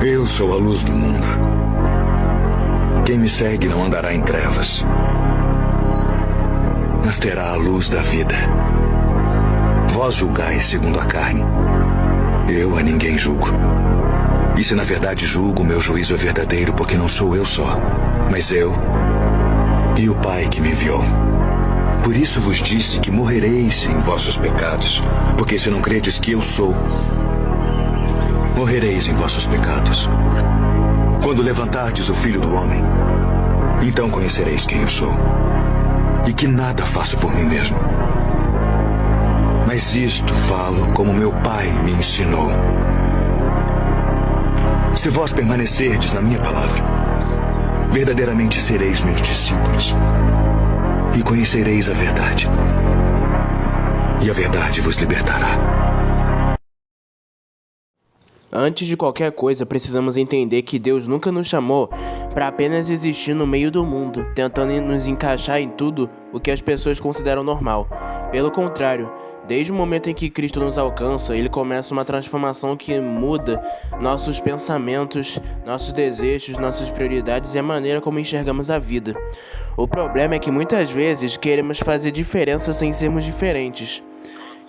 Eu sou a luz do mundo. Quem me segue não andará em trevas, mas terá a luz da vida. Vós julgais segundo a carne. Eu a ninguém julgo. E se na verdade julgo, meu juízo é verdadeiro, porque não sou eu só, mas eu e o Pai que me enviou. Por isso vos disse que morrereis em vossos pecados, porque se não credes que eu sou, morrereis em vossos pecados. Quando levantardes o Filho do Homem, então conhecereis quem eu sou, e que nada faço por mim mesmo, mas isto falo como meu Pai me ensinou. Se vós permanecerdes na minha palavra, verdadeiramente sereis meus discípulos, e conhecereis a verdade, e a verdade vos libertará. Antes de qualquer coisa, precisamos entender que Deus nunca nos chamou para apenas existir no meio do mundo, tentando nos encaixar em tudo o que as pessoas consideram normal. Pelo contrário, desde o momento em que Cristo nos alcança, Ele começa uma transformação que muda nossos pensamentos, nossos desejos, nossas prioridades e a maneira como enxergamos a vida. O problema é que muitas vezes queremos fazer diferença sem sermos diferentes.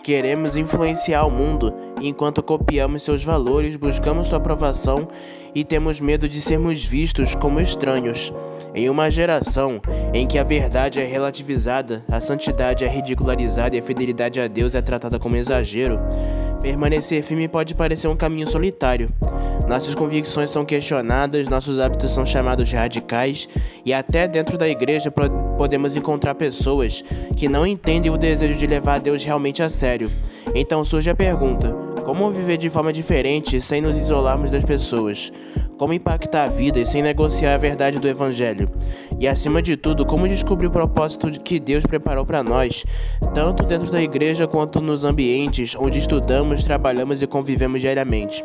Queremos influenciar o mundo enquanto copiamos seus valores, buscamos sua aprovação e temos medo de sermos vistos como estranhos. Em uma geração em que a verdade é relativizada, a santidade é ridicularizada e a fidelidade a Deus é tratada como exagero, permanecer firme pode parecer um caminho solitário. Nossas convicções são questionadas, nossos hábitos são chamados radicais e até dentro da igreja podemos encontrar pessoas que não entendem o desejo de levar Deus realmente a sério. Então surge a pergunta: como viver de forma diferente sem nos isolarmos das pessoas? Como impactar a vida e sem negociar a verdade do Evangelho? E acima de tudo, como descobrir o propósito que Deus preparou para nós, tanto dentro da igreja quanto nos ambientes onde estudamos, trabalhamos e convivemos diariamente?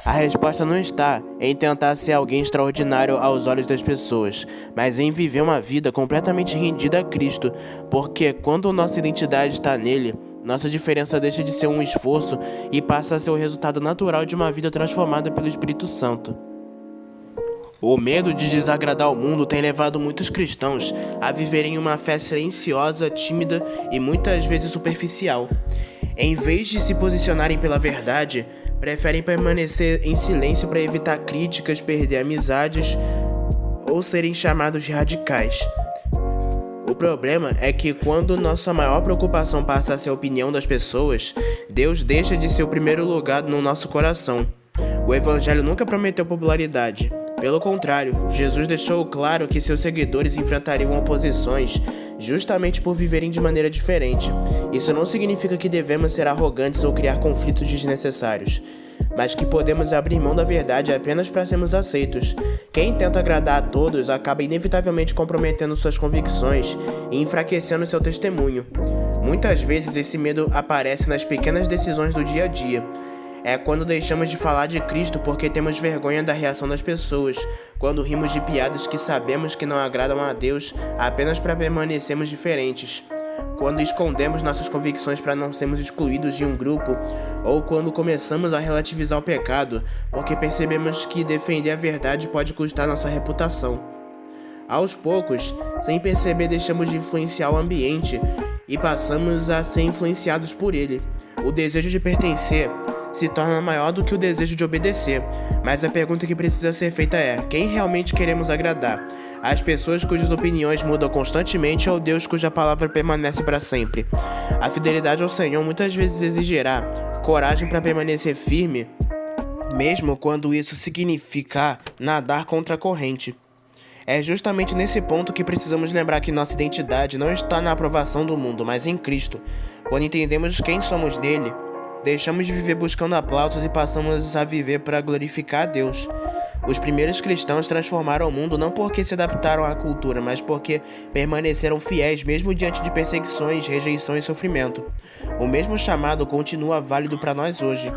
A resposta não está em tentar ser alguém extraordinário aos olhos das pessoas, mas em viver uma vida completamente rendida a Cristo, porque quando nossa identidade está nele, nossa diferença deixa de ser um esforço e passa a ser o resultado natural de uma vida transformada pelo Espírito Santo. O medo de desagradar o mundo tem levado muitos cristãos a viverem uma fé silenciosa, tímida e muitas vezes superficial. Em vez de se posicionarem pela verdade, preferem permanecer em silêncio para evitar críticas, perder amizades ou serem chamados de radicais. O problema é que quando nossa maior preocupação passa a ser a opinião das pessoas, Deus deixa de ser o primeiro lugar no nosso coração. O Evangelho nunca prometeu popularidade. Pelo contrário, Jesus deixou claro que seus seguidores enfrentariam oposições justamente por viverem de maneira diferente. Isso não significa que devemos ser arrogantes ou criar conflitos desnecessários, mas que podemos abrir mão da verdade apenas para sermos aceitos. Quem tenta agradar a todos acaba inevitavelmente comprometendo suas convicções e enfraquecendo seu testemunho. Muitas vezes esse medo aparece nas pequenas decisões do dia a dia. É quando deixamos de falar de Cristo porque temos vergonha da reação das pessoas, quando rimos de piadas que sabemos que não agradam a Deus apenas para permanecermos diferentes, quando escondemos nossas convicções para não sermos excluídos de um grupo, ou quando começamos a relativizar o pecado porque percebemos que defender a verdade pode custar nossa reputação. Aos poucos, sem perceber, deixamos de influenciar o ambiente e passamos a ser influenciados por ele. O desejo de pertencer se torna maior do que o desejo de obedecer, mas a pergunta que precisa ser feita é: quem realmente queremos agradar? As pessoas cujas opiniões mudam constantemente ou Deus cuja palavra permanece para sempre? A fidelidade ao Senhor muitas vezes exigirá coragem para permanecer firme, mesmo quando isso significar nadar contra a corrente. É justamente nesse ponto que precisamos lembrar que nossa identidade não está na aprovação do mundo, mas em Cristo. Quando entendemos quem somos nele, deixamos de viver buscando aplausos e passamos a viver para glorificar a Deus. Os primeiros cristãos transformaram o mundo não porque se adaptaram à cultura, mas porque permaneceram fiéis mesmo diante de perseguições, rejeição e sofrimento. O mesmo chamado continua válido para nós hoje.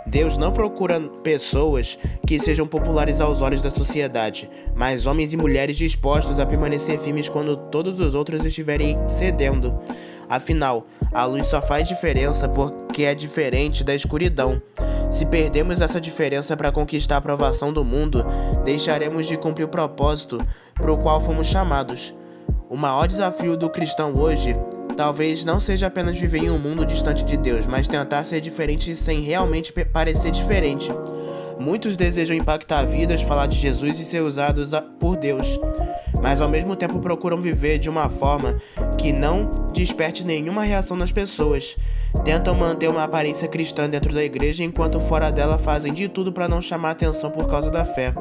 Deus não procura pessoas que sejam populares aos olhos da sociedade, mas homens e mulheres dispostos a permanecer firmes quando todos os outros estiverem cedendo. Afinal, a luz só faz diferença porque é diferente da escuridão. Se perdemos essa diferença para conquistar a aprovação do mundo, deixaremos de cumprir o propósito para o qual fomos chamados. O maior desafio do cristão hoje talvez não seja apenas viver em um mundo distante de Deus, mas tentar ser diferente sem realmente parecer diferente. Muitos desejam impactar vidas, falar de Jesus e ser usados por Deus, mas ao mesmo tempo procuram viver de uma forma que não desperte nenhuma reação nas pessoas. Tentam manter uma aparência cristã dentro da igreja, enquanto fora dela fazem de tudo para não chamar atenção por causa da fé.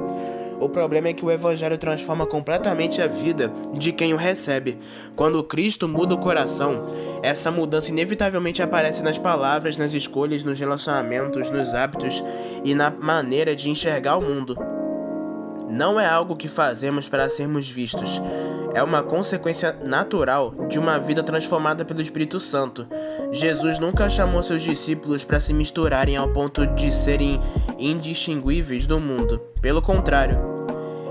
O problema é que o evangelho transforma completamente a vida de quem o recebe. Quando Cristo muda o coração, essa mudança inevitavelmente aparece nas palavras, nas escolhas, nos relacionamentos, nos hábitos e na maneira de enxergar o mundo. Não é algo que fazemos para sermos vistos. É uma consequência natural de uma vida transformada pelo Espírito Santo. Jesus nunca chamou seus discípulos para se misturarem ao ponto de serem indistinguíveis do mundo. Pelo contrário,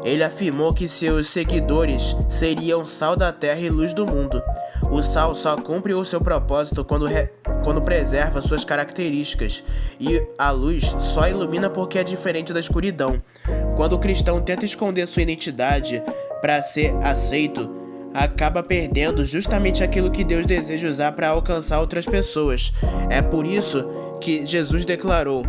ele afirmou que seus seguidores seriam sal da terra e luz do mundo. O sal só cumpre o seu propósito quando preserva suas características, e a luz só ilumina porque é diferente da escuridão. Quando o cristão tenta esconder sua identidade para ser aceito, acaba perdendo justamente aquilo que Deus deseja usar para alcançar outras pessoas. É por isso que Jesus declarou: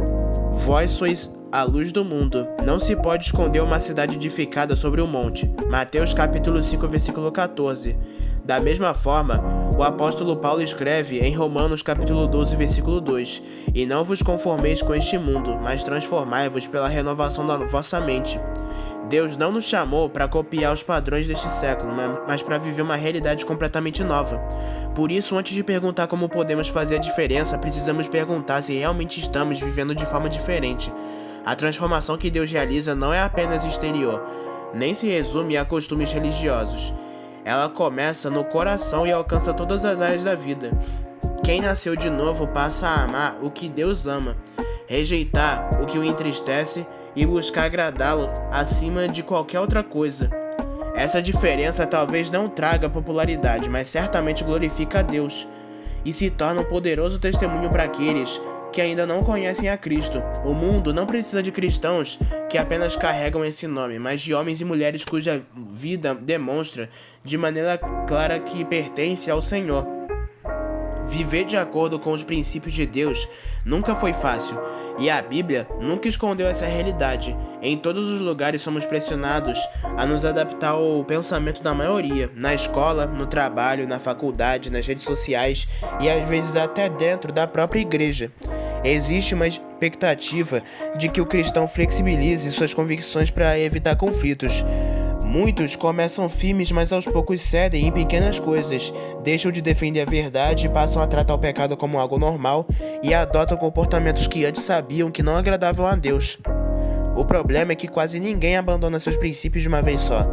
"Vós sois a luz do mundo. Não se pode esconder uma cidade edificada sobre um monte." Mateus capítulo 5, versículo 14. Da mesma forma, o apóstolo Paulo escreve em Romanos capítulo 12, versículo 2: "E não vos conformeis com este mundo, mas transformai-vos pela renovação da vossa mente." Deus não nos chamou para copiar os padrões deste século, mas para viver uma realidade completamente nova. Por isso, antes de perguntar como podemos fazer a diferença, precisamos perguntar se realmente estamos vivendo de forma diferente. A transformação que Deus realiza não é apenas exterior, nem se resume a costumes religiosos. Ela começa no coração e alcança todas as áreas da vida. Quem nasceu de novo passa a amar o que Deus ama, rejeitar o que o entristece e buscar agradá-lo acima de qualquer outra coisa. Essa diferença talvez não traga popularidade, mas certamente glorifica a Deus e se torna um poderoso testemunho para aqueles que ainda não conhecem a Cristo. O mundo não precisa de cristãos que apenas carregam esse nome, mas de homens e mulheres cuja vida demonstra de maneira clara que pertence ao Senhor. Viver de acordo com os princípios de Deus nunca foi fácil, e a Bíblia nunca escondeu essa realidade. Em todos os lugares somos pressionados a nos adaptar ao pensamento da maioria, na escola, no trabalho, na faculdade, nas redes sociais e às vezes até dentro da própria igreja. Existe uma expectativa de que o cristão flexibilize suas convicções para evitar conflitos. Muitos começam firmes, mas aos poucos cedem em pequenas coisas, deixam de defender a verdade, passam a tratar o pecado como algo normal e adotam comportamentos que antes sabiam que não agradavam a Deus. O problema é que quase ninguém abandona seus princípios de uma vez só.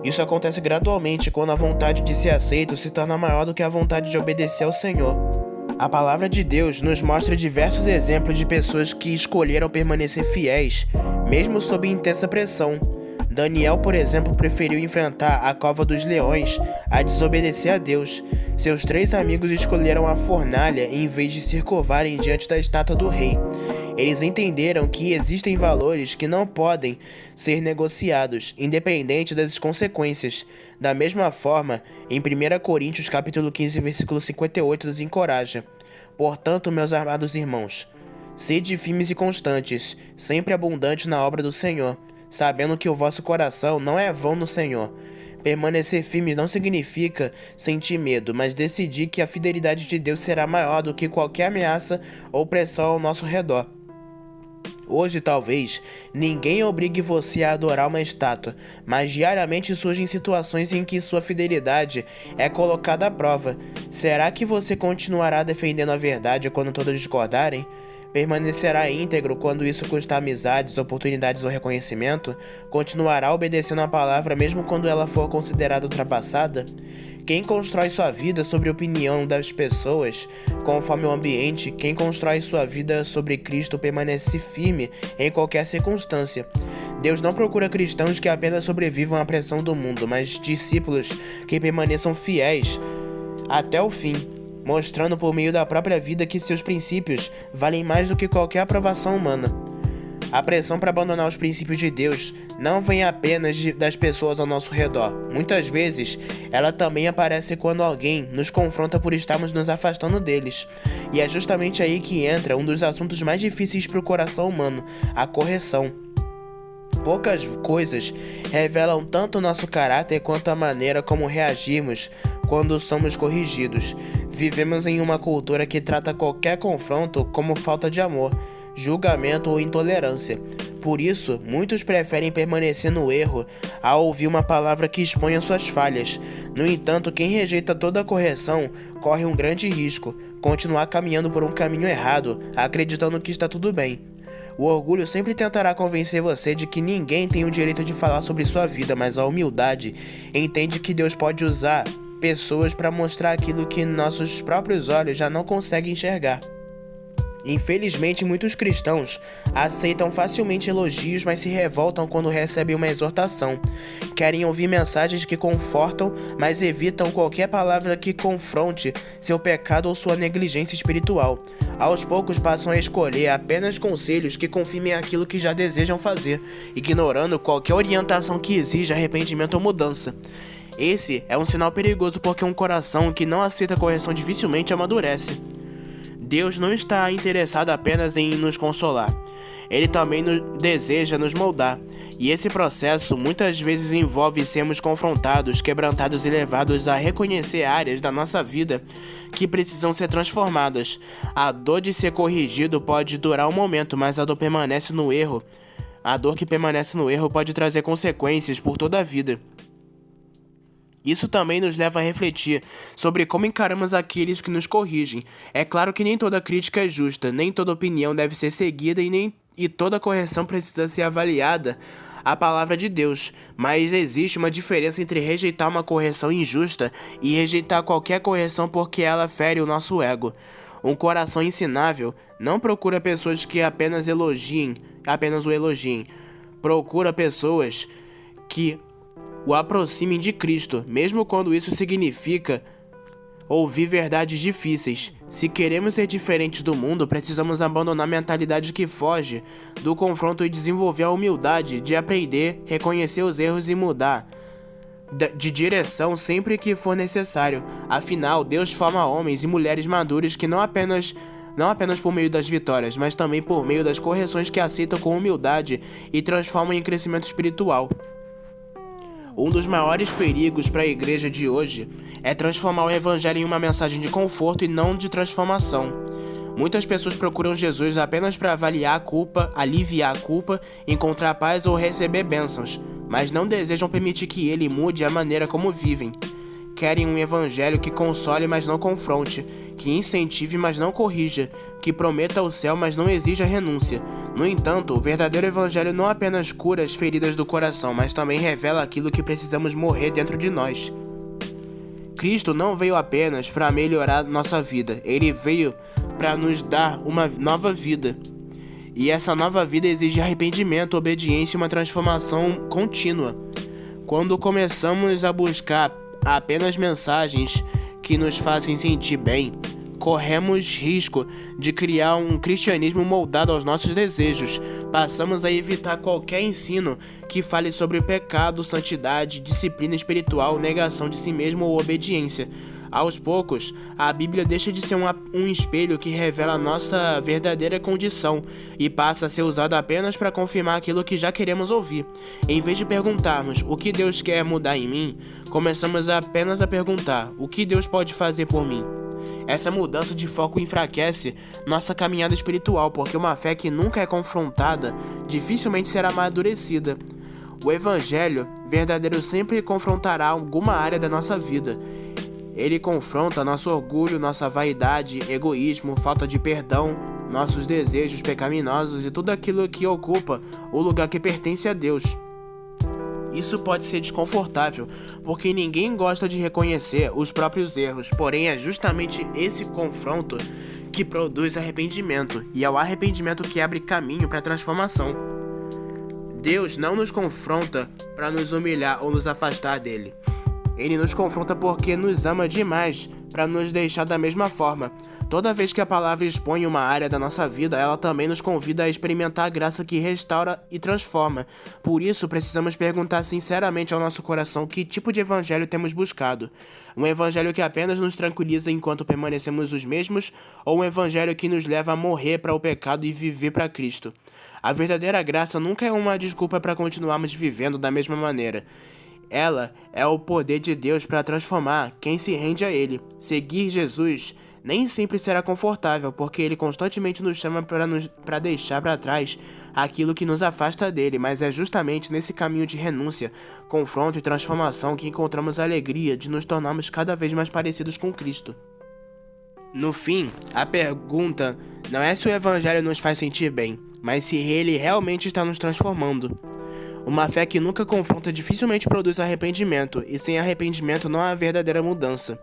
Isso acontece gradualmente, quando a vontade de ser aceito se torna maior do que a vontade de obedecer ao Senhor. A palavra de Deus nos mostra diversos exemplos de pessoas que escolheram permanecer fiéis, mesmo sob intensa pressão. Daniel, por exemplo, preferiu enfrentar a cova dos leões a desobedecer a Deus. Seus 3 amigos escolheram a fornalha em vez de se curvarem diante da estátua do rei. Eles entenderam que existem valores que não podem ser negociados, independente das consequências. Da mesma forma, em 1 Coríntios capítulo 15, versículo 58, nos encoraja: "Portanto, meus amados irmãos, sede firmes e constantes, sempre abundantes na obra do Senhor, sabendo que o vosso coração não é vão no Senhor." Permanecer firme não significa sentir medo, mas decidir que a fidelidade de Deus será maior do que qualquer ameaça ou pressão ao nosso redor. Hoje, talvez, ninguém obrigue você a adorar uma estátua, mas diariamente surgem situações em que sua fidelidade é colocada à prova. Será que você continuará defendendo a verdade quando todos discordarem? Permanecerá íntegro quando isso custar amizades, oportunidades ou reconhecimento? Continuará obedecendo a palavra mesmo quando ela for considerada ultrapassada? Quem constrói sua vida sobre a opinião das pessoas, conforme o ambiente, quem constrói sua vida sobre Cristo permanece firme em qualquer circunstância. Deus não procura cristãos que apenas sobrevivam à pressão do mundo, mas discípulos que permaneçam fiéis até o fim. mostrando por meio da própria vida que seus princípios valem mais do que qualquer aprovação humana. A pressão para abandonar os princípios de Deus não vem apenas das pessoas ao nosso redor. Muitas vezes, ela também aparece quando alguém nos confronta por estarmos nos afastando deles. E é justamente aí que entra um dos assuntos mais difíceis para o coração humano, a correção. Poucas coisas revelam tanto o nosso caráter quanto a maneira como reagimos quando somos corrigidos. Vivemos em uma cultura que trata qualquer confronto como falta de amor, julgamento ou intolerância. Por isso, muitos preferem permanecer no erro a ouvir uma palavra que exponha suas falhas. No entanto, quem rejeita toda a correção corre um grande risco: continuar caminhando por um caminho errado, acreditando que está tudo bem. O orgulho sempre tentará convencer você de que ninguém tem o direito de falar sobre sua vida, mas a humildade entende que Deus pode usar pessoas para mostrar aquilo que nossos próprios olhos já não conseguem enxergar. Infelizmente, muitos cristãos aceitam facilmente elogios, mas se revoltam quando recebem uma exortação. Querem ouvir mensagens que confortam, mas evitam qualquer palavra que confronte seu pecado ou sua negligência espiritual. Aos poucos passam a escolher apenas conselhos que confirmem aquilo que já desejam fazer, ignorando qualquer orientação que exija arrependimento ou mudança. Esse é um sinal perigoso porque um coração que não aceita correção dificilmente amadurece. Deus não está interessado apenas em nos consolar. Ele também deseja nos moldar. E esse processo muitas vezes envolve sermos confrontados, quebrantados e levados a reconhecer áreas da nossa vida que precisam ser transformadas. A dor de ser corrigido pode durar um momento, mas a dor permanece no erro. A dor que permanece no erro pode trazer consequências por toda a vida. Isso também nos leva a refletir sobre como encaramos aqueles que nos corrigem. É claro que nem toda crítica é justa, nem toda opinião deve ser seguida e toda correção precisa ser avaliada à palavra de Deus. Mas existe uma diferença entre rejeitar uma correção injusta e rejeitar qualquer correção porque ela fere o nosso ego. Um coração ensinável não procura pessoas que apenas o elogiem. Procura pessoas que o aproximem de Cristo, mesmo quando isso significa ouvir verdades difíceis. Se queremos ser diferentes do mundo, precisamos abandonar a mentalidade que foge do confronto e desenvolver a humildade de aprender, reconhecer os erros e mudar de direção sempre que for necessário. Afinal, Deus forma homens e mulheres maduros que não apenas por meio das vitórias, mas também por meio das correções que aceitam com humildade e transformam em crescimento espiritual. Um dos maiores perigos para a igreja de hoje é transformar o evangelho em uma mensagem de conforto e não de transformação. Muitas pessoas procuram Jesus apenas para aliviar a culpa, encontrar paz ou receber bênçãos, mas não desejam permitir que ele mude a maneira como vivem. Querem um evangelho que console, mas não confronte, que incentive, mas não corrija, que prometa o céu, mas não exija renúncia. No entanto, o verdadeiro evangelho não apenas cura as feridas do coração, mas também revela aquilo que precisamos morrer dentro de nós. Cristo não veio apenas para melhorar nossa vida, ele veio para nos dar uma nova vida. E essa nova vida exige arrependimento, obediência e uma transformação contínua. Quando começamos a buscar apenas mensagens que nos fazem sentir bem, corremos risco de criar um cristianismo moldado aos nossos desejos. Passamos a evitar qualquer ensino que fale sobre pecado, santidade, disciplina espiritual, negação de si mesmo ou obediência. Aos poucos, a Bíblia deixa de ser um espelho que revela a nossa verdadeira condição e passa a ser usada apenas para confirmar aquilo que já queremos ouvir. Em vez de perguntarmos o que Deus quer mudar em mim, começamos apenas a perguntar o que Deus pode fazer por mim. Essa mudança de foco enfraquece nossa caminhada espiritual, porque uma fé que nunca é confrontada dificilmente será amadurecida. O evangelho verdadeiro sempre confrontará alguma área da nossa vida. Ele confronta nosso orgulho, nossa vaidade, egoísmo, falta de perdão, nossos desejos pecaminosos e tudo aquilo que ocupa o lugar que pertence a Deus. Isso pode ser desconfortável, porque ninguém gosta de reconhecer os próprios erros, porém é justamente esse confronto que produz arrependimento, e é o arrependimento que abre caminho para a transformação. Deus não nos confronta para nos humilhar ou nos afastar dele. Ele nos confronta porque nos ama demais para nos deixar da mesma forma. Toda vez que a palavra expõe uma área da nossa vida, ela também nos convida a experimentar a graça que restaura e transforma. Por isso, precisamos perguntar sinceramente ao nosso coração que tipo de evangelho temos buscado. Um evangelho que apenas nos tranquiliza enquanto permanecemos os mesmos, ou um evangelho que nos leva a morrer para o pecado e viver para Cristo? A verdadeira graça nunca é uma desculpa para continuarmos vivendo da mesma maneira. Ela é o poder de Deus para transformar quem se rende a Ele. Seguir Jesus nem sempre será confortável, porque Ele constantemente nos chama para deixar para trás aquilo que nos afasta dele, mas é justamente nesse caminho de renúncia, confronto e transformação que encontramos a alegria de nos tornarmos cada vez mais parecidos com Cristo. No fim, a pergunta não é se o Evangelho nos faz sentir bem, mas se ele realmente está nos transformando. Uma fé que nunca confronta dificilmente produz arrependimento, e sem arrependimento não há verdadeira mudança.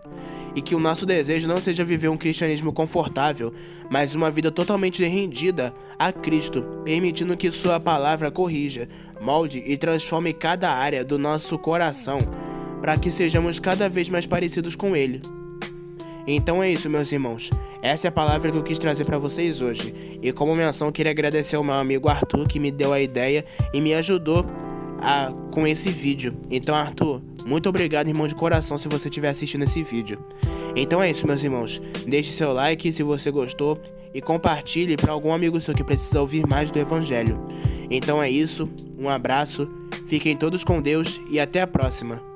E que o nosso desejo não seja viver um cristianismo confortável, mas uma vida totalmente rendida a Cristo, permitindo que Sua palavra corrija, molde e transforme cada área do nosso coração, para que sejamos cada vez mais parecidos com Ele. Então é isso, meus irmãos. Essa é a palavra que eu quis trazer para vocês hoje. E como menção, queria agradecer ao meu amigo Arthur, que me deu a ideia e me ajudou com esse vídeo. Então, Arthur, muito obrigado, irmão de coração, se você estiver assistindo esse vídeo. Então é isso, meus irmãos. Deixe seu like se você gostou e compartilhe para algum amigo seu que precisa ouvir mais do Evangelho. Então é isso, um abraço, fiquem todos com Deus e até a próxima.